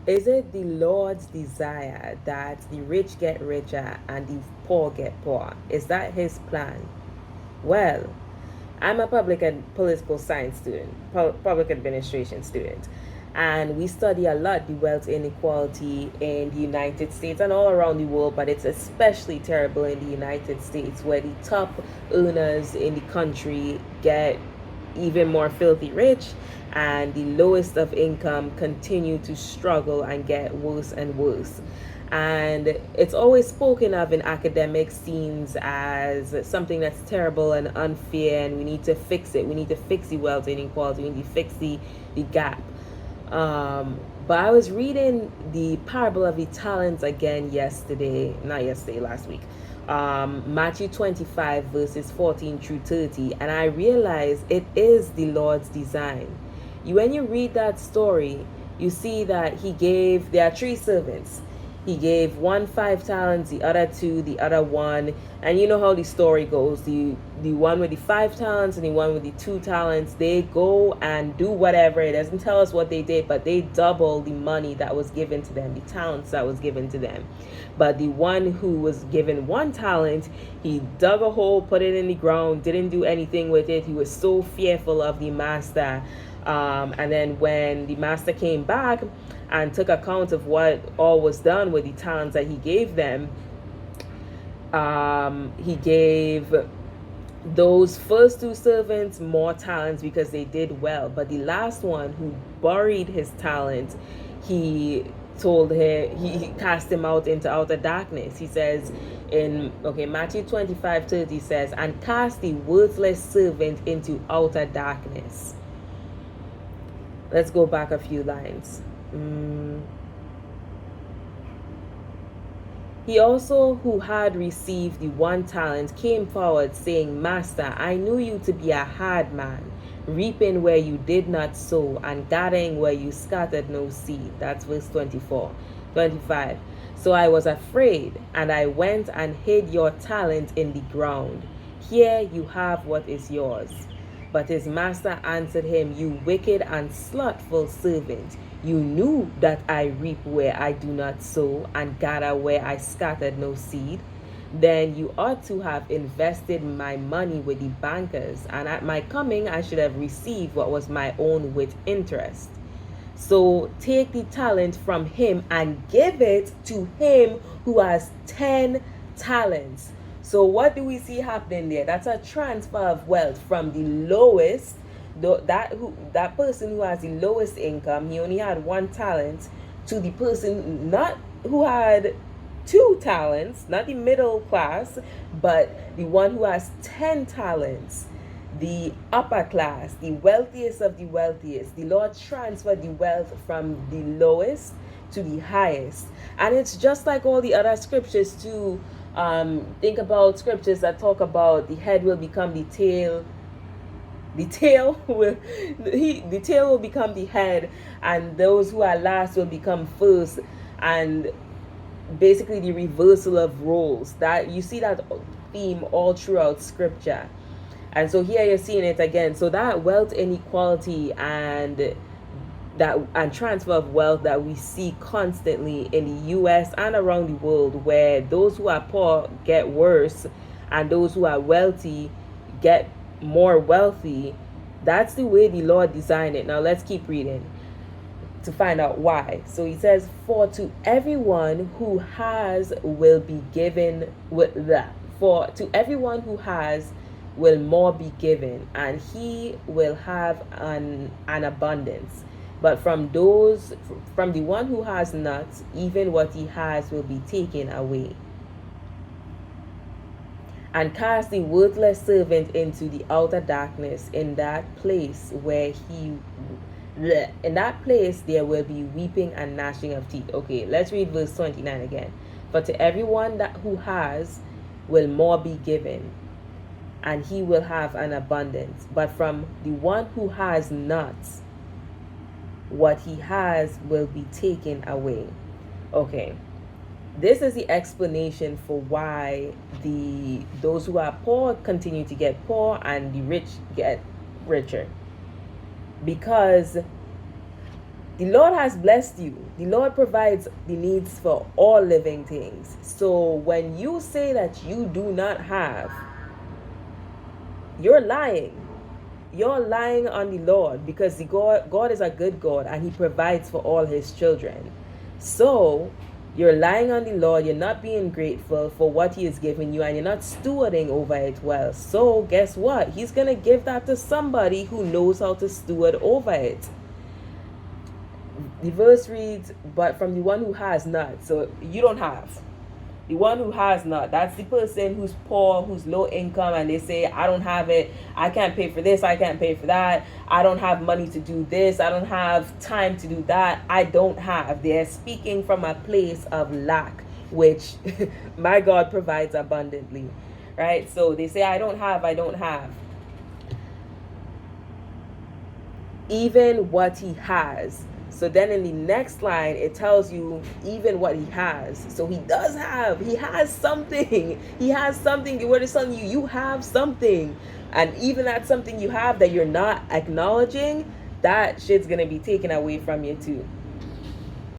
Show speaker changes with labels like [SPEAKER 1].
[SPEAKER 1] Is it the Lord's desire that the rich get richer and the poor get poor? Is that his plan? Well, I'm a public and political science student, public administration student, and we study a lot the wealth inequality in the United States and all around the world, but it's especially terrible in the United States where the top earners in the country get even more filthy rich and the lowest of income continue to struggle and get worse and worse. And it's always spoken of in academic scenes as something that's terrible and unfair, and we need to fix it. We need to fix the wealth inequality. We need to fix the gap. But I was reading the parable of the talents again yesterday, not yesterday, last week. Matthew 25, verses 14 through 30, and I realized it is the Lord's design. When you read that story, you see that there are three servants. He gave one 5 talents, the other two, the other one. And you know how the story goes. The one with the 5 talents and the one with the 2 talents, they go and do whatever. It doesn't tell us what they did, but they double the money that was given to them, the talents that was given to them. But the one who was given 1 talent, he dug a hole, put it in the ground, didn't do anything with it. He was so fearful of the master. And then when the master came back and took account of what all was done with the talents that he gave them, he gave those first 2 servants more talents because they did well. But the last one, who buried his talent, he cast him out into outer darkness. He says in Matthew 25:30 says, and cast the worthless servant into outer darkness. Let's go back a few lines. He also, who had received the 1 talent, came forward, saying, Master, I knew you to be a hard man, reaping where you did not sow, and gathering where you scattered no seed. That's verse 25. So I was afraid, and I went and hid your talent in the ground. Here you have what is yours. But his master answered him, You wicked and slothful servant, you knew that I reap where I do not sow, and gather where I scattered no seed. Then you ought to have invested my money with the bankers, and at my coming I should have received what was my own with interest. So take the talent from him and give it to him who has 10 talents. So what do we see happening there? That's a transfer of wealth from the lowest, that person who has the lowest income, he only had 1 talent, to the person who had 2 talents, not the middle class, but the one who has 10 talents, the upper class, the wealthiest of the wealthiest. The Lord transferred the wealth from the lowest to the highest. And it's just like all the other scriptures too. Think about scriptures that talk about the head will become the tail. The tail will become the head, and those who are last will become first, and basically the reversal of roles. That you see that theme all throughout scripture. And so here you're seeing it again. So that wealth inequality and transfer of wealth that we see constantly in the US and around the world, where those who are poor get worse and those who are wealthy get more wealthy, that's the way the Lord designed it. Now let's keep reading to find out why. So he says, for to everyone who has will be given for to everyone who has will more be given, and he will have an abundance. But from the one who has not, even what he has will be taken away. And cast the worthless servant into the outer darkness. In that place there will be weeping and gnashing of teeth. Okay, let's read verse 29 again. For to everyone who has will more be given, and he will have an abundance. But from the one who has not, what he has will be taken away. Okay, this is the explanation for why those who are poor continue to get poor and the rich get richer. Because The Lord has blessed you. The Lord provides the needs for all living things. So when you say that you do not have, you're lying. You're lying on the Lord, because God is a good God and He provides for all His children. So you're lying on the Lord. You're not being grateful for what He has given you, and you're not stewarding over it well. So guess what? He's going to give that to somebody who knows how to steward over it. The verse reads, but from the one who has not. So you don't have. The one who has not, that's the person who's poor, who's low income, and they say, I don't have it, I can't pay for this, I can't pay for that, I don't have money to do this, I don't have time to do that, I don't have. They're speaking from a place of lack, which my God provides abundantly, right? So they say, I don't have. Even what he has. So then in the next line, it tells you even what he has. So he does have. He has something. He has something. The word is telling you, you have something. And even that something you have that you're not acknowledging, that shit's going to be taken away from you too.